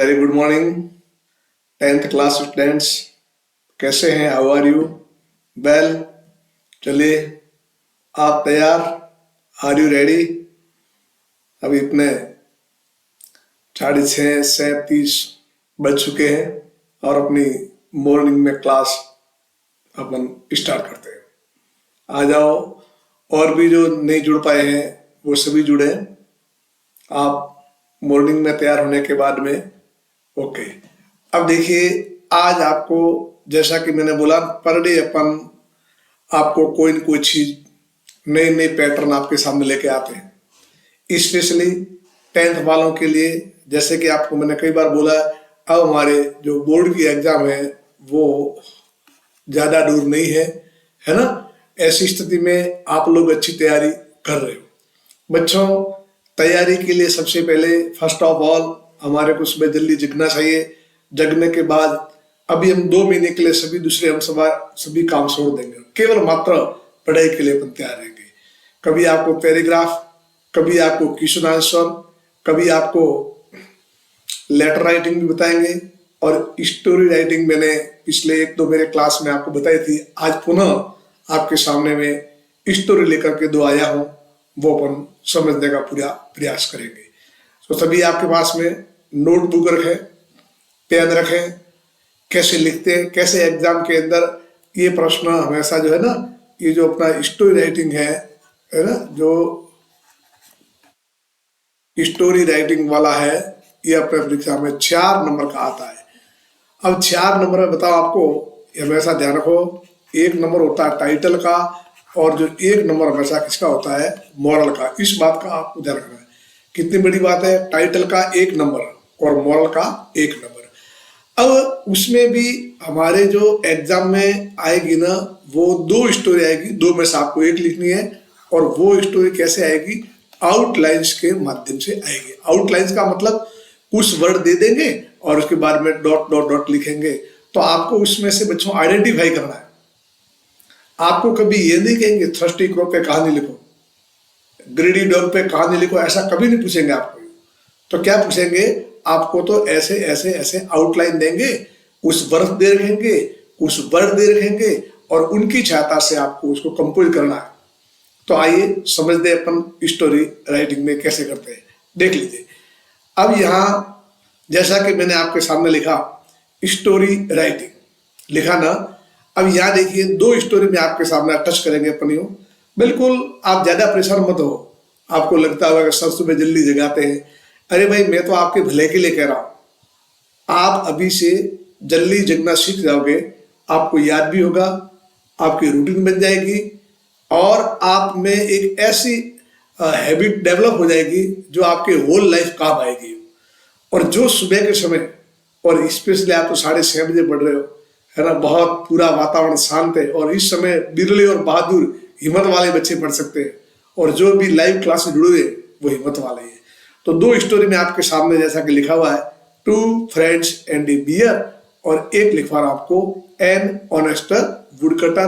Very good morning 10th class students. कैसे हैं? How are you? Well, चलिए, आप तैयार? Are you ready? अभी इतने 6:37 बज चुके हैं और अपनी मॉर्निंग में क्लास अपन स्टार्ट करते हैं। आ जाओ, और भी जो नहीं जुड़ पाए हैं वो सभी जुड़े। आप मॉर्निंग में तैयार होने के बाद में ओके। अब देखिए, आज आपको जैसा कि मैंने बोला, पर डे अपन आपको कोई न कोई चीज, नई नई पैटर्न आपके सामने लेके आते हैं, स्पेशली 10th वालों के लिए। जैसे कि आपको मैंने कई बार बोला, अब हमारे जो बोर्ड की एग्जाम है वो ज्यादा दूर नहीं है, है ना। ऐसी स्थिति में आप लोग अच्छी तैयारी कर रहे हो। बच्चों, तैयारी के लिए सबसे पहले फर्स्ट ऑफ ऑल हमारे को सुबह जल्दी जगना चाहिए। जगने के बाद अभी हम 2 महीने के लिए हम सभी काम छोड़ देंगे, केवल मात्र पढ़ाई के लिए अपन तैयार रहेंगे। कभी आपको पैराग्राफ, कभी आपको क्वेश्चन आंसर, कभी आपको लेटर राइटिंग भी बताएंगे, और स्टोरी राइटिंग मैंने पिछले 1-2 मेरे क्लास में आपको बताई थी। आज पुनः आपके सामने में स्टोरी लेकर के 2 आया हूं, वो अपन समझने का पूरा प्रयास करेंगे। तो सभी आपके पास में नोटबुक रखें, पेन रखें। कैसे लिखते हैं, कैसे एग्जाम के अंदर ये प्रश्न हमेशा जो है ना, ये जो अपना स्टोरी राइटिंग है ना, जो स्टोरी राइटिंग वाला है, ये अपने परीक्षा में 4 नंबर का आता है। अब 4 नंबर में बताओ आपको, हमेशा ध्यान रखो, 1 नंबर होता है टाइटल का, और जो 1 नंबर हमेशा किसका होता है? मॉरल का। इस बात का आपको ध्यान रखना है। कितनी बड़ी बात है, टाइटल का 1 नंबर और मॉरल का 1 नंबर। अब उसमें भी हमारे जो एग्जाम में आएगी ना, वो 2 स्टोरी आएगी, 2 में से आपको 1 लिखनी है। और वो स्टोरी कैसे आएगी? आउटलाइंस के माध्यम से आएगी। आउटलाइंस का मतलब कुछ वर्ड दे देंगे और उसके बाद में डॉट डॉट डॉट लिखेंगे। तो आपको उसमें से बच्चों आइडेंटिफाई करना है। आपको कभी ये नहीं कहेंगे थर्स्टी क्रॉ पे कहानी लिखो, ग्रीडी डॉग पे कहानी लिखो, ऐसा कभी नहीं पूछेंगे आपको। तो क्या पूछेंगे आपको? तो ऐसे ऐसे ऐसे आउटलाइन देंगे, कुछ बर्फ दे रखेंगे, कुछ वर्ड दे रखेंगे, और उनकी सहायता से आपको उसको कंपोज करना है। तो आइए समझते अपन स्टोरी राइटिंग में कैसे करते हैं, देख लीजिए। अब यहाँ जैसा कि मैंने आपके सामने लिखा, स्टोरी राइटिंग लिखा ना। अब यहाँ देखिए, 2 स्टोरी में आपके सामने टच करेंगे अपन। बिल्कुल आप ज्यादा परेशान मत हो। आपको लगता होगा कि सर सुबह जल्दी जगाते हैं। अरे भाई, मैं तो आपके भले के लिए कह रहा हूं। आप अभी से जल्दी जगना सीख जाओगे, आपको याद भी होगा, आपकी रूटीन बन जाएगी, और आप में एक ऐसी हैबिट डेवलप हो जाएगी जो आपके होल लाइफ काम आएगी। और जो सुबह के समय, और स्पेशली आप तो 6:30 बजे पढ़ रहे हो, है ना, बहुत पूरा वातावरण शांत है, और इस समय बिरले और बहादुर हिम्मत वाले बच्चे पढ़ सकते हैं, और जो भी लाइव क्लास से जुड़े हैं वो हिम्मत वाले हैं। तो 2 स्टोरी में आपके सामने जैसा कि लिखा हुआ है, 2 फ्रेंड्स एंड ए बियर, और एक लिखवा रहा आपको, एन ऑनेस्ट वुडकटर,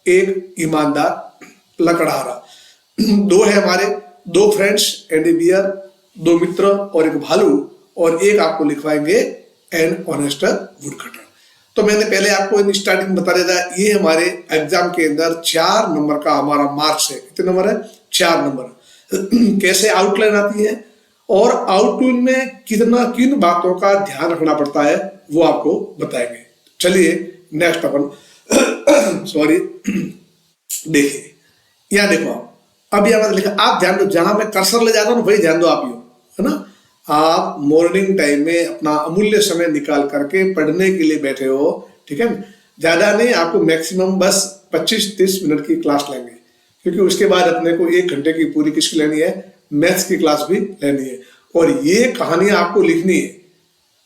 एक ईमानदार लकड़हारा। 2 है हमारे, 2 फ्रेंड्स एंड ए बियर, 2 मित्र और एक भालू, और एक आपको लिखवाएंगे एन ऑनेस्ट वुडकटर। तो मैंने पहले आपको स्टार्टिंग बता दिया था, ये हमारे एग्जाम के अंदर 4 नंबर का हमारा मार्क्स है। कितने नंबर है? 4 नंबर। कैसे आउटलाइन आती है, और आउटलाइन में किन बातों का ध्यान रखना पड़ता है, वो आपको बताएंगे। चलिए नेक्स्ट अपन सॉरी देखिए, यहाँ देखो आप, अब यहाँ लिखा, आप ध्यान दो, जहां मैं कर्सर ले जाता हूँ वही ध्यान दो आप, है ना। आप मॉर्निंग टाइम में अपना अमूल्य समय निकाल करके पढ़ने के लिए बैठे हो, ठीक है। ज्यादा नहीं, आपको मैक्सिमम बस 25-30 मिनट की क्लास लेंगे, क्योंकि उसके बाद अपने को 1 घंटे की पूरी किसकी लेनी है? मैथ्स की क्लास भी लेनी है। और ये कहानियां आपको लिखनी है।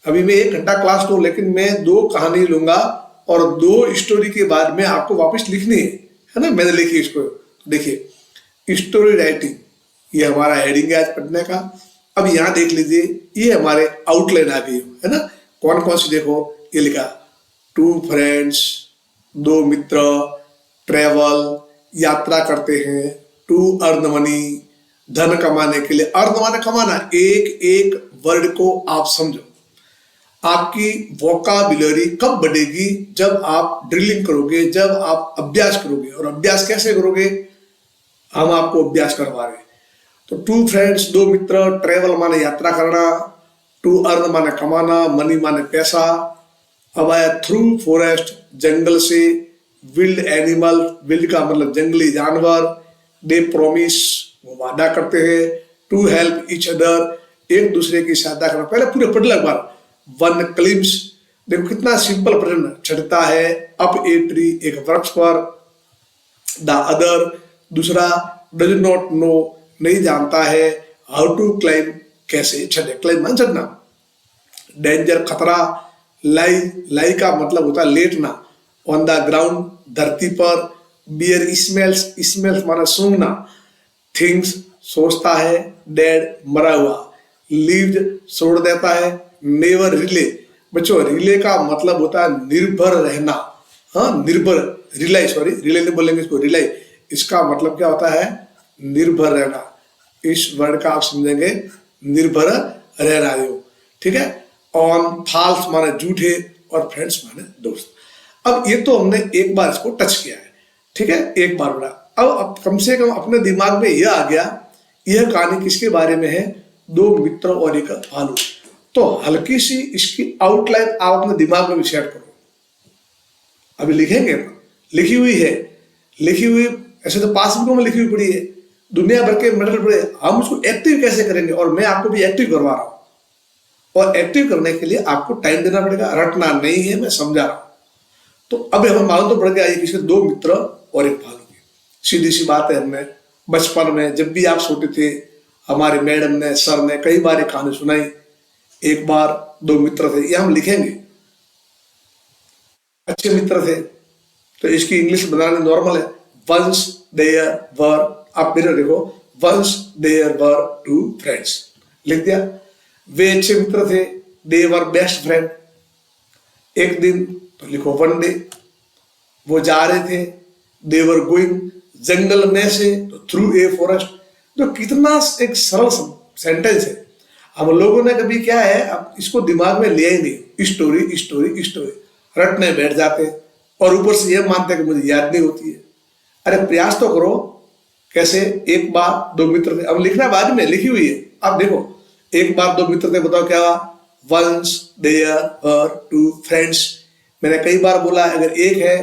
अभी मैं 1 घंटा क्लास लूं, लेकिन मैं 2 कहानी लूंगा, और 2 स्टोरी के बाद में आपको वापस लिखनी है ना। मैंने लिखी इसको, देखिए, स्टोरी राइटिंग, ये हमारा हेडिंग है आज पढ़ने का। अब यहाँ देख लीजिए, ये हमारे आउटलाइन आ गई है ना। कौन कौन सी देखो, ये लिखा, 2 फ्रेंड्स, 2 मित्र, ट्रेवल, यात्रा करते हैं, 2 अर्न मनी, धन कमाने के लिए। अर्न माने कमाना, एक एक वर्ड को आप समझो। आपकी वोकाबुलरी कब बढ़ेगी? जब आप ड्रिलिंग करोगे, जब आप अभ्यास करोगे। और अभ्यास कैसे करोगे? हम आपको अभ्यास करवा रहे हैं। तो टू फ्रेंड्स, दो मित्र, ट्रेवल माने यात्रा करना, टू अर्न माने कमाना, मनी माने पैसा। अब आया थ्रू फॉरेस्ट, जंगल से, विल्ड एनिमल, विल्ड का मतलब जंगली जानवर, दे प्रोमिस, वो वादा करते हैं, टू हेल्प ईच अदर, एक दूसरे की सहायता करना। पहले पूरे पढ़ लो एक बार। वन क्लिम्स, देखो कितना सिंपल प्रश्न, चढ़ता है, अप ए ट्री, एक वृक्ष पर, द अदर, दूसरा, डज नॉट नो, नहीं जानता है, हाउ टू क्लाइम, कैसे चढ़े, क्लाइम मान चढ़ना, डेंजर, खतरा, लाई, लाई का मतलब होता है लेटना, ऑन द ग्राउंड, धरती पर, बियर स्मेल्स, स्मेल्स माना सूंघना, थिंग्स, सोचता है, डेड, मरा हुआ, लीव्ड, छोड़ देता है, नेवर, रिले, बच्चों रिले का मतलब होता है निर्भर रहना। हाँ, निर्भर, रिलाई, सॉरी रिले नहीं बोलेंगे इसको, रिलाई, इसका मतलब क्या होता है? निर्भर रहना। इस वर्ड का आप समझेंगे, निर्भर रह रहे हो, ठीक है। ऑन, फाल्स माने झूठे, और फ्रेंड्स माने दोस्त। अब ये तो हमने एक बार इसको टच किया है, ठीक है, एक बार बड़ा। अब कम से कम अपने दिमाग में यह आ गया, यह कहानी किसके बारे में है? दो मित्र और एक भालू। तो हल्की सी इसकी आउटलाइन आप अपने दिमाग में भी सेट करो। अभी लिखेंगे, लिखी हुई है, लिखी हुई, ऐसे तो पास बुकों में लिखी हुई पड़ी है, दुनिया भर के मेडल पड़े, हम उसको एक्टिव कैसे करेंगे? और मैं आपको भी एक्टिव करवा रहा हूं। और एक्टिव करने के लिए आपको टाइम देना पड़ेगा, रटना नहीं है, मैं समझा रहा हूं। तो अब हमें मालूम तो पड़ गया ये किसके, दो मित्र और एक भालू की। सीधी सी बात है, हमने बचपन में जब भी आप छोटे थे, हमारे मैडम ने, सर ने कई बार ये कहानी सुनाई। एक बार दो मित्र थे, ये हम लिखेंगे, अच्छे मित्र थे। तो इसकी इंग्लिश बनानी नॉर्मल है, वंस देयर वर, आप मेरे देखो, once there were two friends, लिख दिया। वे अच्छे मित्र थे, दे वर बेस्ट फ्रेंड। एक दिन, तो लिखो वन डे, वो जा रहे थे, दे वर गोइंग, जंगल में से, तो थ्रू ए फॉरेस्ट। तो कितना एक सरल सेंटेंस है। हम लोगों ने कभी क्या है, अब इसको दिमाग में लिया ही नहीं, स्टोरी स्टोरी स्टोरी, रटने बैठ जाते, और ऊपर से ये मानते हैं कि मुझे याद नहीं होती है। अरे प्रयास तो करो। कैसे? एक बार दो मित्र थे, अब लिखना बाद में, लिखी हुई है, अब देखो, एक बार दो मित्र थे, बताओ क्या हुआ? Once there were two friends. मैंने कई बार बोला, अगर एक है,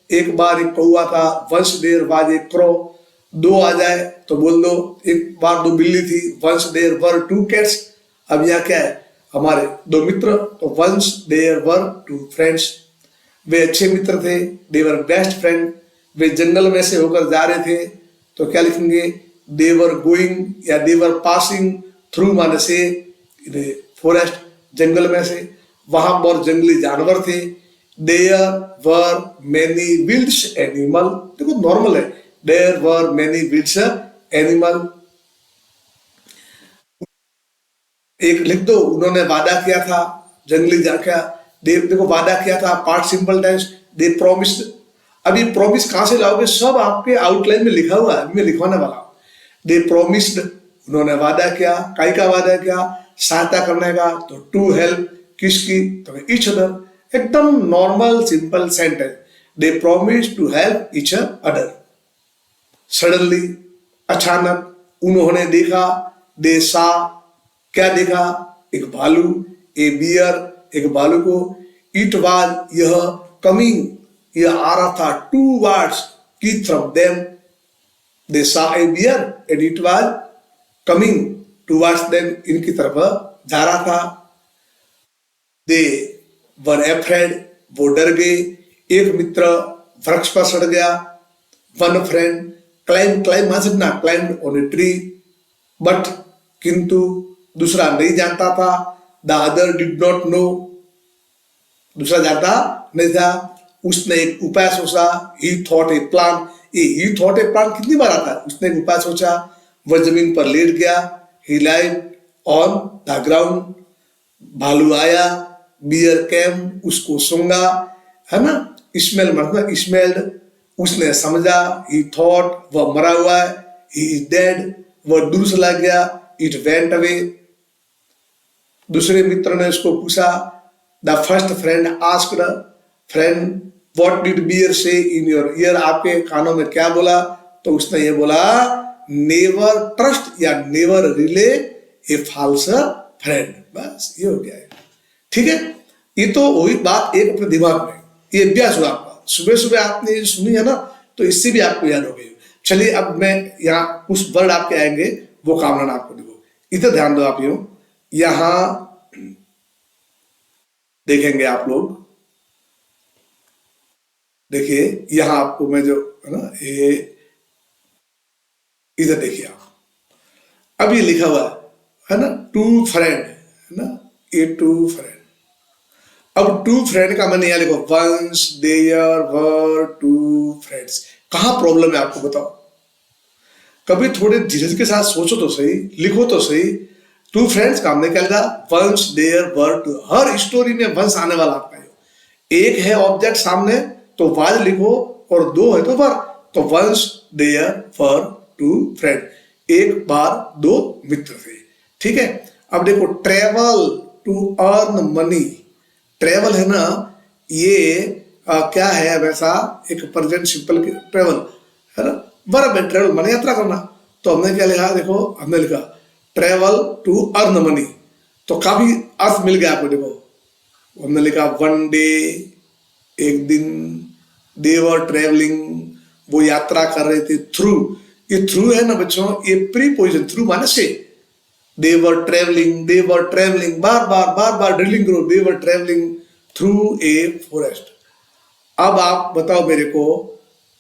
एक बार एक कौवा था, once there was a crow. दो आ जाए तो बोल दो, एक बार दो बिल्ली थी, once there were two cats. अब यहाँ क्या है? हमारे दो मित्र, तो once there were two friends. वे अच्छे मित्र थे, दे वर बेस्ट फ्रेंड। वे जंगल में से होकर जा रहे थे, तो क्या लिखेंगे? दे वर गोइंग या दे वर पासिंग थ्रू माने से फॉरेस्ट, जंगल में से। वहां पर जंगली जानवर थे। There were many Wilds animal, देखो नॉर्मल है, there were many Wilds animal. एक लिख दो, उन्होंने वादा किया था, जंगली जाकर देखो वादा किया था, पार्ट सिंपल टेंस, दे प्रॉमिस्ड। अभी प्रॉमिस कहां से लाओगे? सब आपके आउटलाइन में लिखा हुआ है, मैं लिखवाने वाला हूं। दे प्रॉमिस्ड, उन्होंने वादा किया, काय का वादा किया? सहायता करने का, तो टू हेल्प, किसकी? तो ईच अदर। एकदम normal simple sentence, they promise to help each other. Suddenly, अचानक, उन्होंने देखा, दे सा, क्या देखा? एक भालू, ए बियर, एक भालू को, इट वाज, यह, कमिंग, यह आ रहा था, टू वर्ड्स, की from them, they saw a bear and it was coming towards them, इनकी तरफ जा रहा था। दे वर एफ्रेड, वो डर गए। एक मित्र वृक्ष पर चढ़ गया। वन फ्रेंड क्लाइम, क्लाइम मान सकना, climb on a tree, but, किंतु, दूसरा नहीं जानता था। The other did not no, दूसरा जानता नहीं था। उसने एक उपाय सोचा, ही थॉट ए प्लान। ये ही थॉट ए प्लान कितनी बार आता है? उसने एक उपाय सोचा, वह जमीन पर लेट गया। ही लाइड ऑन द ग्राउंड, भालू आया। बियर कैम, उसको सूंघा, है ना? स्मेल मतलब स्मेल्ड, उसने समझा। ही थॉट, वह मरा हुआ है। ही इज डेड, वह दूर चला गया। It went away. दूसरे मित्र ने उसको पूछा, the first friend asked friend what did bear say in your year, आपके कानों में क्या बोला? तो उसने ये बोला नेवर ट्रस्ट या नेवर रिले ए फॉल्स फ्रेंड। बस ये हो गया है, ठीक है। ये तो वही बात एक अपने दिमाग में, ये अभ्यास हुआ आपका, सुबह सुबह आपने ये सुनी है ना, तो इससे भी आपको याद हो गई। चलिए अब मैं यहाँ कुछ वर्ड आपके आएंगे, वो काम लाना आपको। देखो इधर ध्यान दो आप, यूं यहां देखेंगे आप लोग, देखिए यहां आपको मैं जो है ना, ये इधर देखिए आप, अब ये लिखा हुआ है ना टू फ्रेंड, है ना, ये टू फ्रेंड। अब टू फ्रेंड का मैंने यहां लिखो once there were two friends. कहां प्रॉब्लम है आपको बताओ? कभी थोड़े धीरज के साथ सोचो तो सही, लिखो तो सही। टू फ्रेंड्स का हमने क्या लिखा? Once there were two. हर स्टोरी में वंस आने वाला आपका है। एक है ऑब्जेक्ट सामने तो वाज लिखो, और दो है तो वर, तो once there were two friend, एक बार दो मित्र थे, ठीक है। अब देखो travel to earn money, travel है ना, ये क्या है वैसा एक प्रेजेंट सिंपल ट्रेवल है ना, वर्ब है ट्रेवल माने यात्रा करना। तो हमने क्या लिखा? देखो हमने लिखा ट्रेवल टू अर्न मनी, तो काफी अर्थ मिल गया आपको। देखो हमने लिखा वन डे, एक दिन, दे वर ट्रेवलिंग, वो यात्रा कर रहे थे, थ्रू, ये थ्रू है ना बच्चों, ये प्रीपोजिशन, थ्रू माने से। दे वर ट्रेवलिंग, बार बार ड्रिलिंग करो, दे वर ट्रेवलिंग थ्रू ए फॉरेस्ट। अब आप बताओ मेरे को,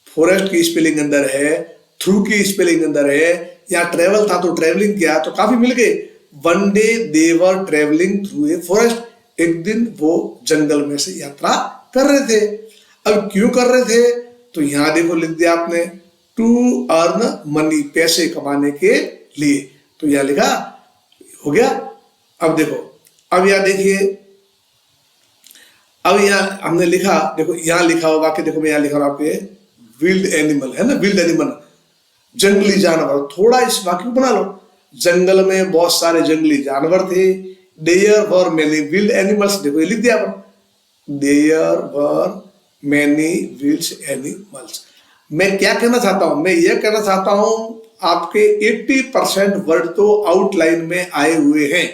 फॉरेस्ट की स्पेलिंग अंदर है, थ्रू की स्पेलिंग अंदर है, या ट्रेवल था तो ट्रेवलिंग किया, तो काफी मिल गए। One day they were travelling through a forest, एक दिन वो जंगल में से यात्रा कर रहे थे। अब क्यों कर रहे थे? तो यहां देखो लिख दिया आपने टू अर्न मनी, पैसे कमाने के लिए, तो यहां लिखा हो गया। अब देखो, अब यहां देखिए, अब यहां हमने लिखा, देखो यहां लिखा हुआ वाक्य, देखो मैं यहां लिखा हूं आपके, विल्ड एनिमल है ना, विल्ड एनिमल जंगली जानवर। थोड़ा इस वाक्य को बना लो, जंगल में बहुत सारे जंगली जानवर थे। There were many wild animals, देखो ये लिख दिया अपन, there were many wild animals. मैं क्या कहना चाहता हूं? मैं यह कहना चाहता हूं आपके 80% वर्ड तो आउटलाइन में आए हुए हैं,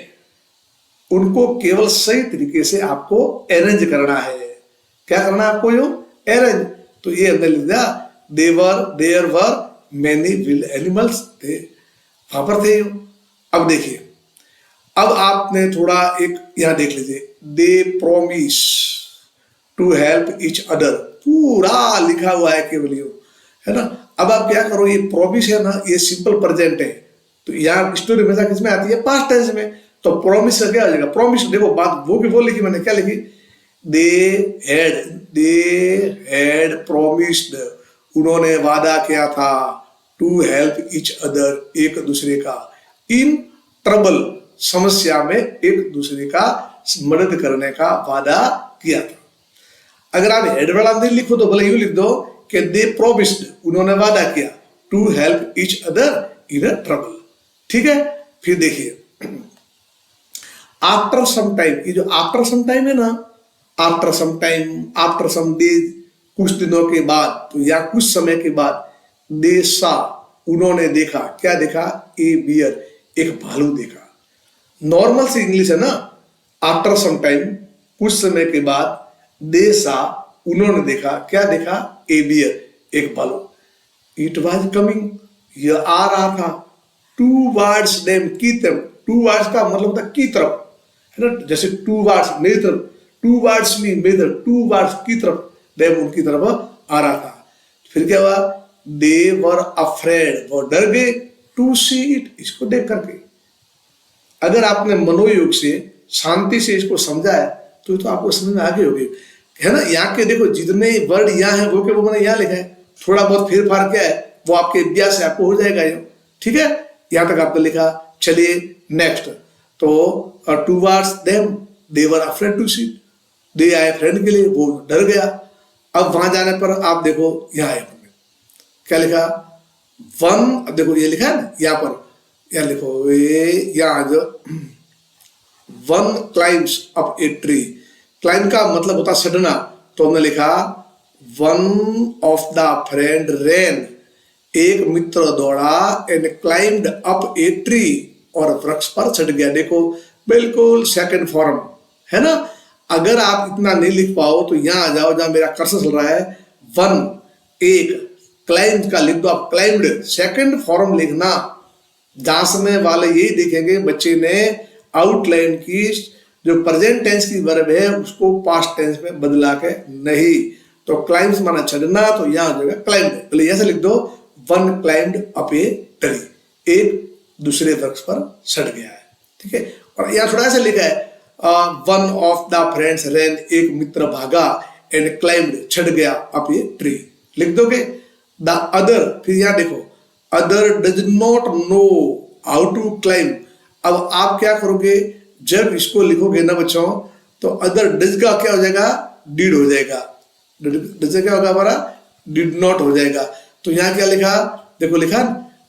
उनको केवल सही तरीके से आपको अरेंज करना है। क्या करना है आपको? यो अरेंज। तो ये हमने लिख दिया there were many wild animals, थे वहां पर थे। अब देखिए, अब आपने थोड़ा एक यहां देख लीजिए, they promise to help each other, पूरा लिखा हुआ है केवल यो, है ना। अब आप क्या करो, ये प्रोमिस है ना, ये सिंपल प्रेजेंट है, तो यहाँ स्टोरी हमेशा किसमें आती है? पास्ट टेंस में। तो प्रोमिस का क्या हो जाएगा? प्रोमिस, देखो बात वो की वो लिखी मैंने, क्या लिखी? दे हैड प्रोमिस्ड, उन्होंने वादा किया था, टू हेल्प ईच अदर, एक दूसरे का, इन ट्रबल, समस्या में एक दूसरे का मदद करने का वादा किया था। अगर आप हेड वाला नहीं लिखो तो भले यूं लिख दो कि दे प्रोमिस्ड, उन्होंने वादा किया, to help each other in trouble, ठीक है। फिर देखिए आफ्टर सम टाइम, ये जो आफ्टर सम टाइम है ना, after some time, after some days, कुछ दिनों के बाद, तो या कुछ समय के बाद, दे सा, उन्होंने देखा, क्या देखा? ए बियर, एक भालू देखा। नॉर्मल से इंग्लिश है ना, आफ्टर सम टाइम, कुछ समय के बाद, दे सा, उन्होंने देखा, क्या देखा? ए बियर, एक भालू। इट वाज कमिंग, यह आ रहा था, टूवर्ड्स देम, की तरफ। टूवर्ड्स का मतलब होता है की तरफ, है ना, जैसे टूवर्ड्स मेरी तरफ, टूवर्ड्स मी मेरी तरफ, टूवर्ड्स की तरफ, देम उनकी तरफ आ रहा था। फिर क्या हुआ? दे वर अफ्रेड, वो डर गए, टू सी इट, इसको देख करके। अगर आपने मनोयोग से शांति से इसको समझा है तो आपको समझ में आगे होगी, है ना। यहाँ के देखो जितने वर्ड यहाँ है वो के वो मैंने यहाँ लिखा है, थोड़ा बहुत फेर फार क्या है वो आपके अभ्यास से आपको हो जाएगा ये, ठीक है। यहाँ तक आपने लिखा। चलिए नेक्स्ट, तो towards them they were afraid to see, दे आए फ्रेंड के लिए, वो डर गया। अब वहां जाने पर आप देखो यहाँ है क्या लिखा? वन, अब देखो ये लिखा है ना यहाँ पर, यहाँ लिखो ये, यहाँ जो one climbs up a tree, climb का मतलब होता चढ़ना, तो हमने लिखा one of the friend rain, एक मित्र दौड़ा, and climbed up a tree, और वृक्ष पर चढ़ गया। देखो बिल्कुल सेकंड फॉर्म है ना। अगर आप इतना नहीं लिख पाओ तो यहां आ जाओ जहां मेरा कर्सर चल रहा है, वन एक, क्लाइंब का लिख दो आप क्लाइंब्ड, सेकंड फॉर्म लिखना। जांचने वाले यही देखेंगे बच्चे ने आउटलाइन की जो प्रेजेंट टेंस की वर्ब है उसको पास्ट टेंस में बदला के नहीं। तो क्लाइंब्स माना चढ़ना, तो यहां हो जाएगा क्लाइंब्ड। पहले ऐसे लिख दो, वन क्लाइंब्ड अप ए ट्री, एक दूसरे वृक्ष पर चढ़ गया है, ठीक है। और यहाँ थोड़ा सा लिखा है वन ऑफ द फ्रेंड्स रैन, एक मित्र भागा, एंड क्लाइंब्ड चढ़ गया अप ए ट्री, लिख दोगे। द अदर, फिर यहाँ देखो other does not know how to climb. अब आप क्या करोगे, जब इसको लिखोगे ना बच्चों, तो अदर डज का क्या हो जाएगा, डिड हो जाएगा। डज क्या होगा हमारा, डिड नॉट हो जाएगा। तो यहाँ क्या लिखा, देखो लिखा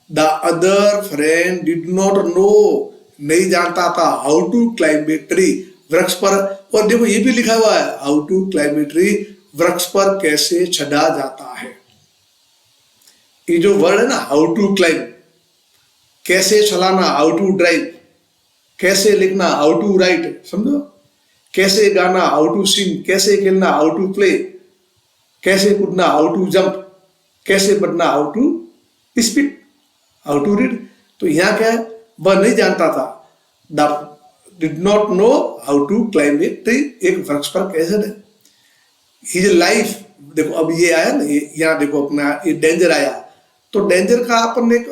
the other friend did not know, नहीं जानता था, how to climb a tree, वृक्ष पर। और देखो ये भी लिखा हुआ है, how to climb a tree, वृक्ष पर कैसे चढ़ा जाता है। ये जो वर्ड है ना, हाउ टू क्लाइंब, कैसे चलाना, हाउ टू ड्राइव, कैसे लिखना, हाउ टू राइट, समझो, कैसे गाना, हाउ टू सिंग, कैसे खेलना, हाउ टू प्ले, कैसे कूदना, हाउ टू जंप, कैसे पढ़ना, how to speak, how to read. तो यहाँ क्या है, वह नहीं जानता था, the did not know how to climb a tree, एक वृक्ष पर कैसे है। हिज लाइफ, देखो अब ये आया ना, यहाँ देखो अपना ये डेंजर आया, तो डेंजर का अपन एक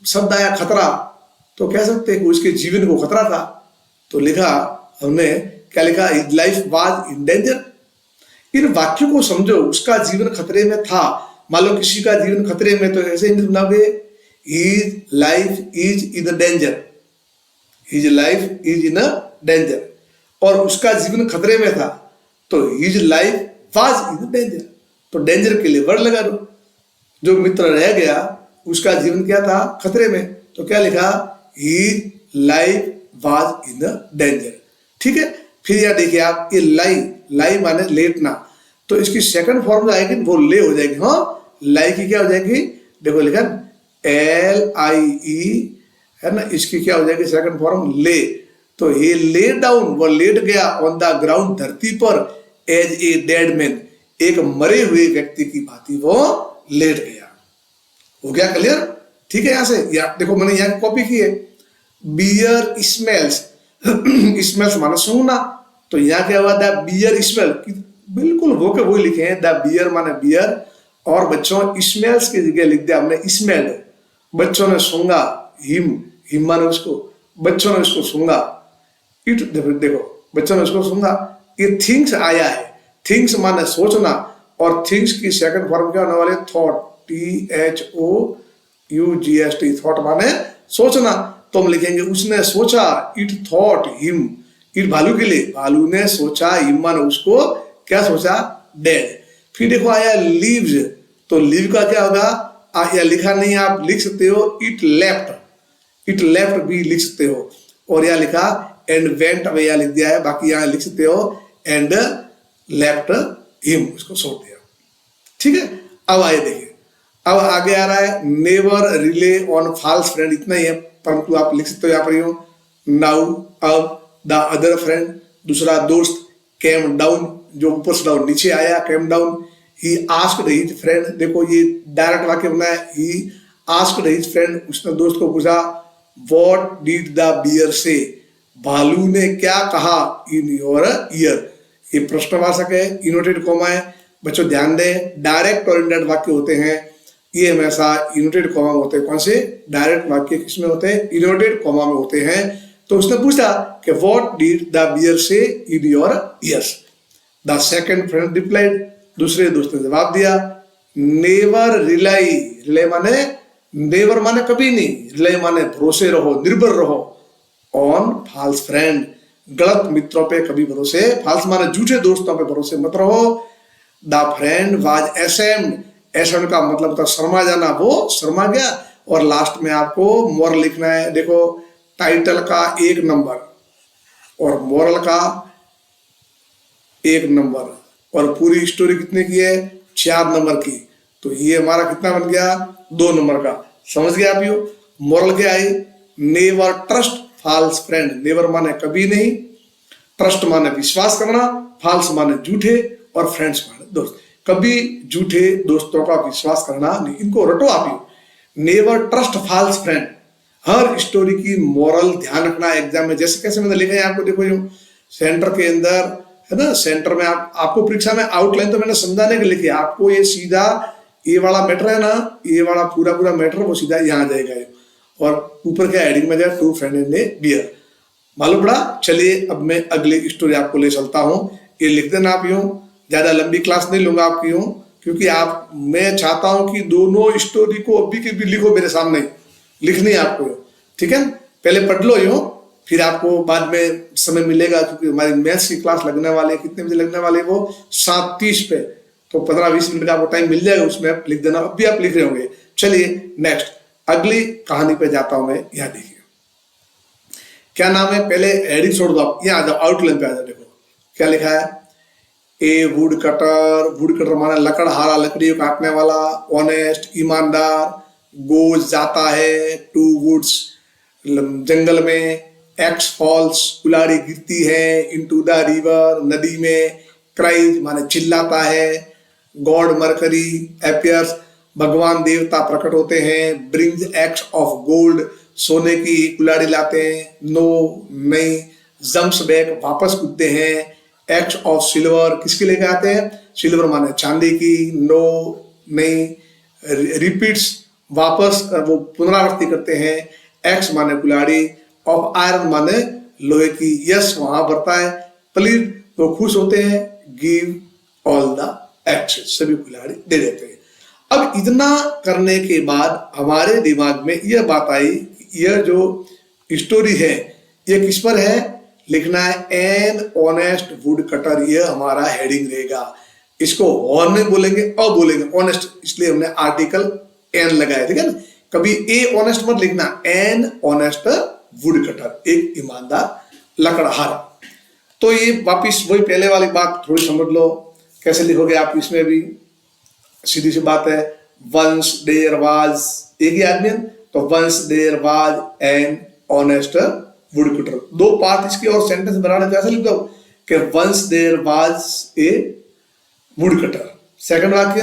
शब्द आया खतरा, तो कह सकते हैं कि उसके जीवन को खतरा था। तो लिखा हमने, क्या लिखा, his life was in danger. इन वाक्यों को समझो, उसका जीवन खतरे में था। मान लो किसी का जीवन खतरे में, तो ऐसे इंग्लिश बनाओगे, his life is in danger, his life is in danger. और उसका जीवन खतरे में था, तो his life was in danger, तो डेंजर के लिए वर्ड लगा दो। जो मित्र रह गया उसका जीवन क्या था, खतरे में, तो क्या लिखा, his life was in danger, ठीक है। फिर यह देखिए आप, ये लाई, लाई माने लेटना, तो इसकी सेकंड फॉर्म जो आएगी वो ले हो जाएगी। हाँ, लाई की क्या हो जाएगी, देखो लिखा LIE है ना, इसकी क्या हो जाएगी सेकंड फॉर्म, ले। तो ये ले डाउन, वो लेट गया, ऑन द ग्राउंड, धरती पर, एज ए डेड मैन, एक मरे हुए व्यक्ति की भांति वो लेट गया। हो गया क्लियर, ठीक है। यहां से देखो मैंने यहाँ कॉपी की है, बियर स्मेल्स, स्मेल्स माना सूंघना, तो यहाँ क्या हुआ, द बियर स्मेल, बिल्कुल वो के वो लिखे हैं, द बियर माने बियर, और बच्चों स्मेल्स की जगह लिख दिया हमने स्मेल्ड, बच्चों ने सूंघा, हिम माने उसको, बच्चों ने उसको सूंघा, इट, देखो बच्चों ने उसको सूंघा। ये थिंग्स आया है, थिंग्स माने सोचना, और थिंग्स की सेकंड फॉर्म क्या होने वाले, थॉट, THOUGHT, थॉट माने सोचना। तो हम लिखेंगे उसने सोचा, इट थॉट हिम, इट भालू के लिए, भालू ने सोचा, हिम माने उसको, क्या सोचा, डेड। फिर देखो आया लीव्स, तो लीव का क्या होगा, या लिखा नहीं, आप लिख सकते हो इट लेफ्ट, इट लेफ्ट भी लिख सकते हो। और यह लिखा एंड वेंट, अब यह लिख दिया है, बाकी यहां लिख सकते हो एंड लेफ्ट हिम, उसको छोड़ दिया, ठीक है। अब आए देखिए, अब आगे आ रहा है, never rely on false friend, इतना ही है, परंतु आप लिख सकते हो यहाँ पर नाउ, अब द अदर फ्रेंड, दूसरा दोस्त, केम डाउन, जो ऊपर से डाउन नीचे आया, came down. He asked his friend, देखो ये डायरेक्ट वाक्य बना है, ही आस्क्ड हिज फ्रेंड, उसने दोस्त को पूछा, व्हाट डिड द बियर से, भालू ने क्या कहा, इन योर ईयर, ये प्रश्नवाचक है, इनवर्टेड कॉमा है। बच्चों ध्यान दें, डायरेक्ट और इनडायरेक्ट वाक्य होते हैं, ये हमेशा इनवर्टेड कॉमा में होते हैं। कौन से, डायरेक्ट वाक्य किसमें होते हैं, इनवर्टेड कॉमा में होते हैं। तो उसने पूछा कि what did the beer say in your ears, the second friend replied, दूसरे दोस्त ने जवाब दिया, नेवर रिलाई, रिलाई माने नेवर माने कभी नहीं, रिलाई माने भरोसे रहो, निर्भर रहो, ऑन फॉल्स फ्रेंड, गलत मित्रों पे कभी भरोसे, फॉल्स माने झूठे दोस्तों पे भरोसे मत रहो। द फ्रेंड वाज एशेम्ड, एशेम्ड का मतलब होता शर्मा जाना, वो शर्मा गया। और लास्ट में आपको मोरल लिखना है, देखो टाइटल का 1 नंबर और मोरल का 1 नंबर, और पूरी स्टोरी कितने की है, 4 नंबर की। तो ये हमारा कितना बन गया, 2 नंबर का। समझ गए आप? यो मोरल क्या आई, never trust false friend. Never माने कभी नहीं, ट्रस्ट माने विश्वास करना, फॉल्स माने झूठे, और फ्रेंड्स माने दोस्त। कभी झूठे दोस्तों का विश्वास करना नहीं, इनको रटो आप। You never trust false friend. हर स्टोरी की मोरल ध्यान रखना एग्जाम में। जैसे कैसे मैंने लिखा है आपको, देखो यूं सेंटर के अंदर है ना, सेंटर में आपको परीक्षा में आउटलाइन तो मैंने समझाने के लिखी है, आपको ये सीधा ये वाला मैटर है ना, ये वाला पूरा पूरा मैटर वो सीधा यहाँ जाएगा। और ऊपर क्या हेडिंग में जाए, two friend in a bear. मालूम पड़ा? चलिए अब मैं अगली स्टोरी आपको ले चलता हूँ। ये लिख देना आप यूं, ज्यादा लंबी क्लास नहीं लूंगा आपकी यूं, क्योंकि आप, मैं चाहता हूं कि दोनों स्टोरी को अभी के भी लिखो मेरे सामने, लिखनी है आपको, ठीक है? पहले पढ़ लो यूं, फिर आपको बाद में समय मिलेगा, क्योंकि हमारी मैथ्स की क्लास लगने वाले, कितने बजे लगने वाले वो 7:30 पे, तो 15-20 मिनट का आपको टाइम मिल जाएगा, उसमें आप लिख देना। अभी आप लिख रहे होंगे। चलिए नेक्स्ट अगली कहानी पे जाता हूं मैं। यहाँ देखिए क्या नाम है, पहले हेडिंग छोड़ दो आप, यहाँ आ जाओ, आउटलाइन पे आ जाओ। देखो क्या लिखा है, ए वुड कटर। वुड कटर माना लकड़हारा, लकड़ियों काटने वाला। ऑनेस्ट ईमानदार। गोज जाता है टू वुड्स, जंगल में। एक्स फॉल्स कुल्हाड़ी गिरती है, इनटू द रिवर नदी में। क्राइज माने चिल्लाता है। गॉड मरकरी अपीयर्स, भगवान देवता प्रकट होते हैं। ब्रिंग्स एक्स ऑफ गोल्ड, सोने की कुल्हाड़ी लाते हैं। नो नहीं। जम्प्स बैक, वापस कूदते हैं। एक्स ऑफ सिल्वर, किसके लेके आते हैं, सिल्वर माने चांदी की। नो नहीं। रिपीट्स, वापस वो पुनरावृत्ति करते हैं। एक्स माने कुल्हाड़ी, ऑफ आयरन माने लोहे की। यस वहां बढ़ता है। प्लीज वो खुश होते हैं। गिव ऑल द एक्स, सभी कुल्हाड़ी दे देते हैं। अब इतना करने के बाद हमारे दिमाग में यह बात आई, यह जो स्टोरी है ये किस पर है, लिखना है एन ऑनेस्ट वुड कटर। यह हमारा हेडिंग रहेगा। इसको और नहीं बोलेंगे, और बोलेंगे ऑनेस्ट, इसलिए हमने आर्टिकल एन लगाया, ठीक है ना? कभी ए ऑनेस्ट मत लिखना, एन ऑनेस्ट वुड कटर, एक ईमानदार लकड़हारा। तो ये वापिस वही पहले वाली बात थोड़ी समझ लो, कैसे लिखोगे आप इसमें भी सीधी सी बात है। वंस देयर वाज, एक ही आदमी, तो once there was an honest wood cutter. 2 part इसके और सेंटेंस बनाने तो ऐसा लिख दो कि once there was a wood cutter. Second वाक्य,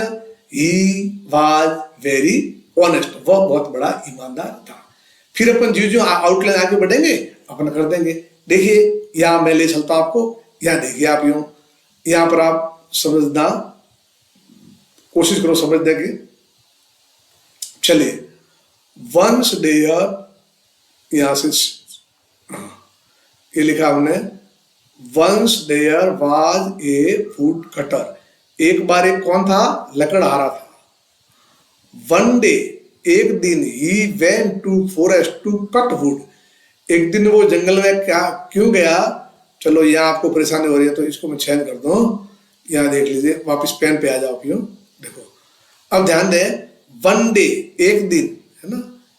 ही वाज वेरी ऑनेस्ट, वह बहुत बड़ा ईमानदार था। फिर अपन जो जो आउटलाइन आगे बढ़ेंगे अपन कर देंगे। देखिए यहां मैं ले चलता हूं आपको, यहां देखिए आप यूं, यहां पर आप समझना कोशिश करो समझने की। चलिए वंस देयर, यहां से ये लिखा हमने, once there was a wood cutter. एक बार एक कौन था, लकड़हारा था। वन डे, एक दिन, he went to forest to cut wood. एक दिन वो जंगल में क्या क्यों गया, चलो यहाँ आपको परेशानी हो रही है तो इसको मैं चेंज कर दूं। यहाँ देख लीजिए, वापस पेन पे आ जाओ क्यों, देखो अब ध्यान दें। वन डे, एक दिन, है ना।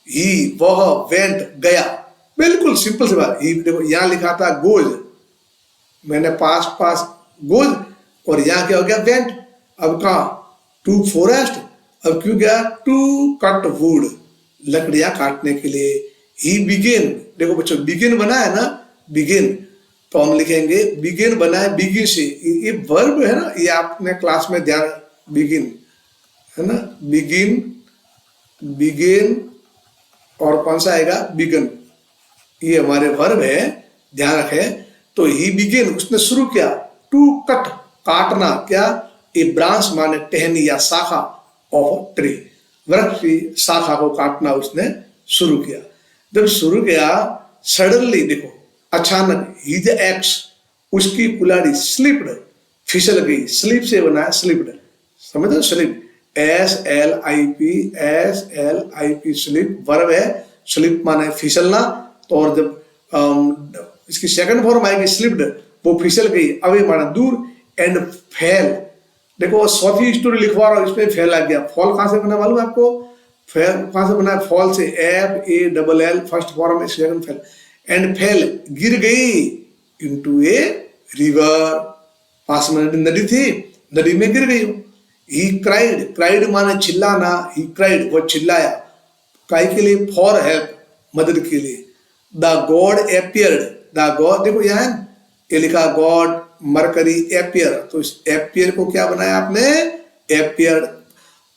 ही, वह, वेंट, गया, बिल्कुल सिंपल सी बात। ही, देखो यहाँ लिखा था गोज, मैंने पास गोज, और यहाँ क्या हो गया, वेंट। अब कहा टू फॉरेस्ट, अब क्यों गया, टू कट वुड, लकड़ियां काटने के लिए। ही बिगिन, देखो बच्चों बिगिन बना है ना, बिगिन, तो हम लिखेंगे बिगिन बना है बिगिन से। ये वर्ब है ना, ये आपने क्लास में ध्यान, बिगिन है ना, बिगिन, बिगिन, और कौन सा आएगा, बिगन, ये हमारे वर्ब है, ध्यान रखें। तो ही बिगिन, उसने शुरू किया। टू कट, काटना, क्या, ए ब्रांच माने टहनी या शाखा ऑफ ट्री, वृक्ष की शाखा को काटना उसने शुरू किया। जब शुरू किया, सडनली, देखो अचानक, हिज एक्स, उसकी कुल्हाड़ी, स्लिप्ड, फिसल गई। स्लिप से बना है स्लिप्ड, समझ लो, स्लिप, SLIP, स्लिप वर्ब है। स्लिप माने फिसलना, तो और जब इसकी सेकंड फॉर्म आएगी स्लिप्ड, वो फिसल गई। अब ये माना दूर। एंड फेल, देखो चौथी स्टोरी लिखवा रहा हूं, इसमें फेल आ गया। फॉल कहां से बना मालूम है आपको, फेल कहां से बना है, फॉल से, FALL, फर्स्ट फॉर्म है, सेकंड फेल। एंड फेल, गिर गई, इनटू ए रिवर, पास में नदी थी, नदी में गिर गई। ही क्राइड, क्राइड माने चिल्लाना, ही क्राइड वो चिल्लाया, काय के लिए, फॉर हेल्प मदद के लिए। The God appeared, the God देखो यहाँ ये लिखा गॉड मरकरी एपियर, तो इस एपियर को क्या बनाया आपने, एपियर।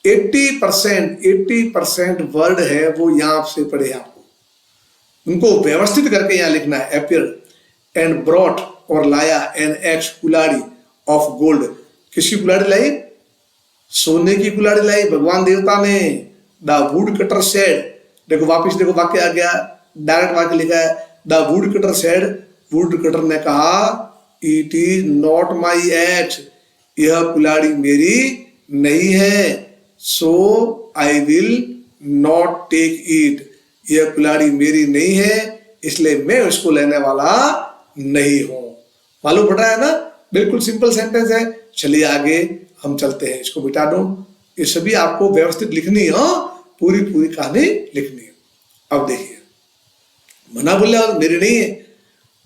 80% वर्ड है वो यहाँ से पढ़े आपको, उनको व्यवस्थित करके यहाँ लिखना है, एपियर। एंड ब्रॉट और लाया एन एक्स कुलाड़ी ऑफ गोल्ड, किसकी कुलाड़ी लाई, सोने की कुलाड़ी लाई भगवान देवता ने। द वुड कटर सेड, देखो वापिस देखो वाक्य आ गया, डायरेक्ट वाक्य लिखा है, the woodcutter said, woodcutter ने कहा, it is not my axe, यह कुलाड़ी मेरी नहीं है, so I will not take it, यह कुलाड़ी मेरी नहीं है इसलिए मैं उसको लेने वाला नहीं हूं। मालूम पड़ रहा है ना, बिल्कुल सिंपल सेंटेंस है। चलिए आगे हम चलते हैं, इसको मिटा दो, ये सभी आपको व्यवस्थित लिखनी है, पूरी पूरी कहानी लिखनी है। अब देखिए, मना बोले और मेरी नहीं है,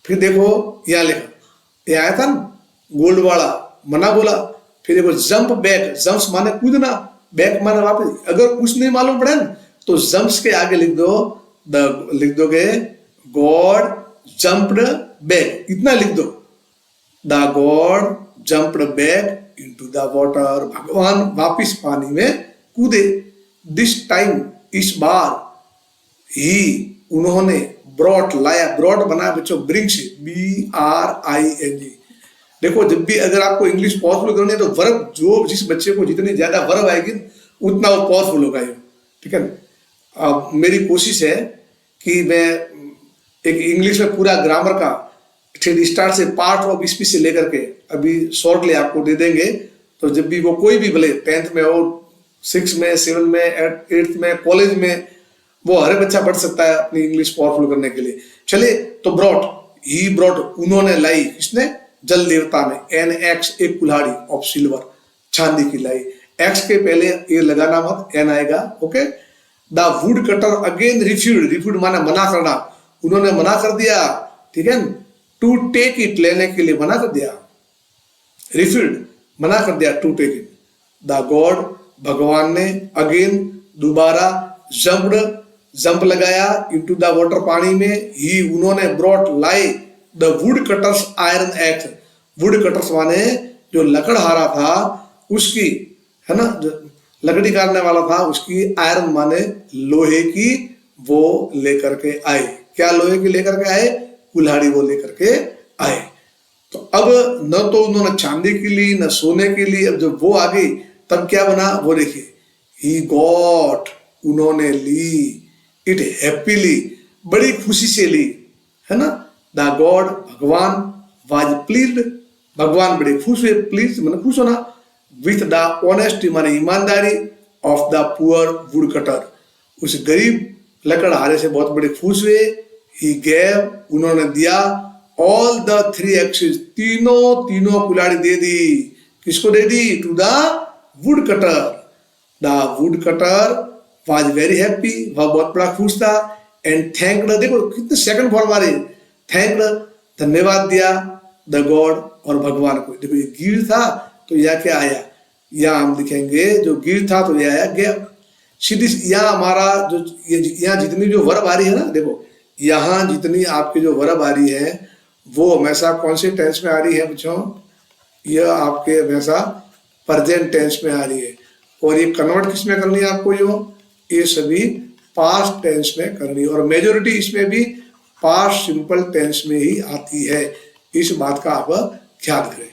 फिर देखो यहां लिखा, ये आया था ना गोल्ड वाला, मना बोला, फिर देखो जंप बैक, जंप्स माने कूदना, बैक माने वापस। अगर कुछ नहीं मालूम पड़े ना तो जंप्स के आगे लिख दो, लिख दोगे गॉड जंप्ड बैक, इतना लिख दो, the God jumped back into the water, भगवान वापिस पानी में कूदे। दिस टाइम, इस बार, ही उन्होंने, ब्रॉट लाया, ब्रॉट बना बच्चों ब्रिंग से, BRING। देखो जब भी अगर आपको इंग्लिश पावरफुल करनी है तो वर्ब, जो जिस बच्चे को जितनी ज्यादा वर्ब आएगी उतना वो पावरफुल होगा ये, ठीक है। अब मेरी कोशिश है कि मैं एक इंग्लिश में पूरा ग्रामर का स्टार्ट से पार्ट ऑफ स्पीच से लेकर के अभी शॉर्टली आपको दे देंगे, तो जब भी वो कोई भी भले 10th में हो, 6 में, 7 में, 8th में, कॉलेज में, वो हर बच्चा पढ़ सकता है अपनी इंग्लिश पावरफुल करने के लिए। चलिए, तो ब्रॉट, ही ब्रॉट, उन्होंने लाई, किसने, जल देवता ने, एन एक्स, एक कुल्हाड़ी ऑफ सिल्वर, चांदी की लाई। एक्स के पहले ये लगाना मत, एन आएगा, okay. The woodcutter again refused, refused माने मना करना, उन्होंने मना कर दिया, ठीक है। टू टेक इट, लेने के लिए मना कर दिया, रिफ्यूड मना कर दिया, to take it. The god, भगवान ने, अगेन दोबारा, जंप्ड, जंप लगाया, इनटू द वाटर, पानी में, ही उन्होंने, ब्रॉट लाई the wood cutters iron axe, wood cutters माने जो लकड़हारा था उसकी, है ना, जो लकड़ी काटने वाला था उसकी, आयरन माने लोहे की, वो लेकर के आए। क्या लोहे की लेकर के आए, कुल्हाड़ी वो लेकर के आए। तो अब न तो उन्होंने चांदी की ली न सोने की ली, अब जब वो आ गई तब क्या बना वो देखिए, ही गॉट, उन्होंने ली, इट हैप्पीली, बड़ी खुशी से ली, है ना। द गॉड, भगवान, वाज प्लीज्ड, भगवान बड़े खुश हुए, प्लीज मैंने खुश होना, विथ द ऑनेस्टी माने ईमानदारी, of the poor would cutter, उस गरीब लकड़हारे से बहुत बड़े खुश हुए। ही गेव, उन्होंने दिया, ऑल द 3 एक्सिस, तीनों कुल्हाड़ी दे दी, किसको दे दी, to the woodcutter. The woodcutter was very happy, वह बहुत बड़ा खुश था। एंड थैंक्ड, देखो कितने सेकंड फॉर्म आ रहे, थैंक्ड, धन्यवाद दिया, द गॉड, और भगवान को। देखो ये गिर था तो यह क्या आया, यहाँ हम लिखेंगे जो गिर था तो यह आया गेव। सीधी यहाँ हमारा जो यहाँ जितनी जो वर्ब आ रही है ना, देखो यहाँ जितनी आपकी जो वर्ब आ रही है वो हमेशा कौन से टेंस में आ रही है बच्चों, यह आपके हमेशा प्रेजेंट टेंस में आ रही है। और ये कन्वर्ट किस में करनी है आपको, ये सभी पास्ट टेंस में करनी है, और मेजोरिटी इसमें भी पास्ट सिंपल टेंस में ही आती है, इस बात का आप ख्याल करें।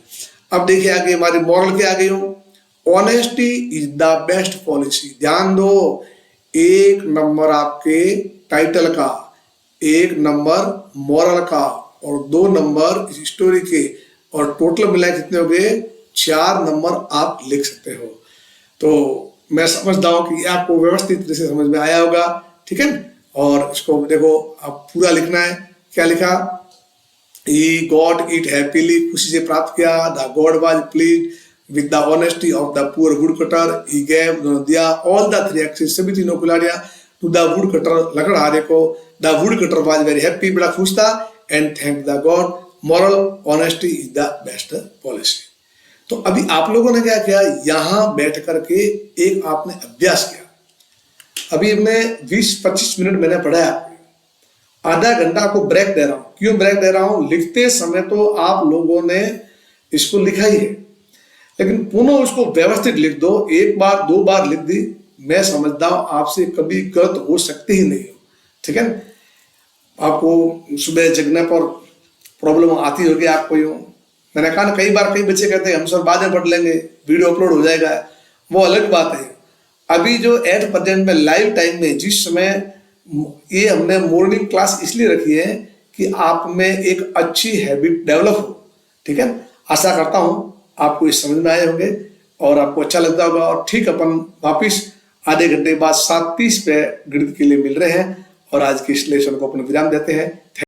अब देखिए आगे हमारी मॉरल के आ गई हो, honesty is the best policy. ध्यान दो, 1 नंबर आपके टाइटल का, 1 नंबर मॉरल का, और 2 नंबर इस स्टोरी के, और टोटल मिलाए कितने हो गए, 4 नंबर आप लिख सकते हो। तो मैं समझता हूं कि आपको व्यवस्थित तरह से समझ में आया होगा, ठीक है। और इसको देखो आप पूरा लिखना है, क्या लिखा, ही गॉट इट हैप्पीली, खुशी से प्राप्त किया। The God was pleased with the honesty of the poor would cutter, he gave, उन्होंने दिया, ऑल द 3 एक्सिस, सभी तीनों कुल्हाड़ियां, टू द वुड कटर, लकड़हारे को। The woodcutter was very happy, बड़ा खुश था। And thank the God, moral, honesty is the best policy. तो अभी आप लोगों ने क्या किया, यहां बैठ करके एक आपने अभ्यास किया। अभी मैं 20-25 मिनट मैंने पढ़ाया, आधा घंटा को ब्रेक दे रहा हूं। क्यों ब्रेक दे रहा हूं? लिखते समय तो आप लोगों ने इसको लिखा ही है, लेकिन पुनः उसको व्यवस्थित लिख दो। एक बार 2 बार लिख दी, मैं समझता हूं आपसे कभी गलत हो सकती ही नहीं हो। ठीक है, आपको सुबह जगने पर प्रॉब्लम आती होगी आपको। यूं मैंने कहा ना, कई बार कई बच्चे कहते हैं हम सर बाद में पढ़ लेंगे, वीडियो अपलोड हो जाएगा, वो अलग बात है। अभी जो एट प्रेजेंट में लाइव टाइम में जिस समय ये हमने मॉर्निंग क्लास इसलिए रखी है कि आप में एक अच्छी हैबिट डेवलप हो। ठीक है, आशा करता हूं आपको इस समझ में आए होंगे और आपको अच्छा लगता होगा। और ठीक अपन वापिस आधे घंटे बाद 7:30 पे गणित के लिए मिल रहे हैं और आज के इस लेसन को अपन विराम देते हैं।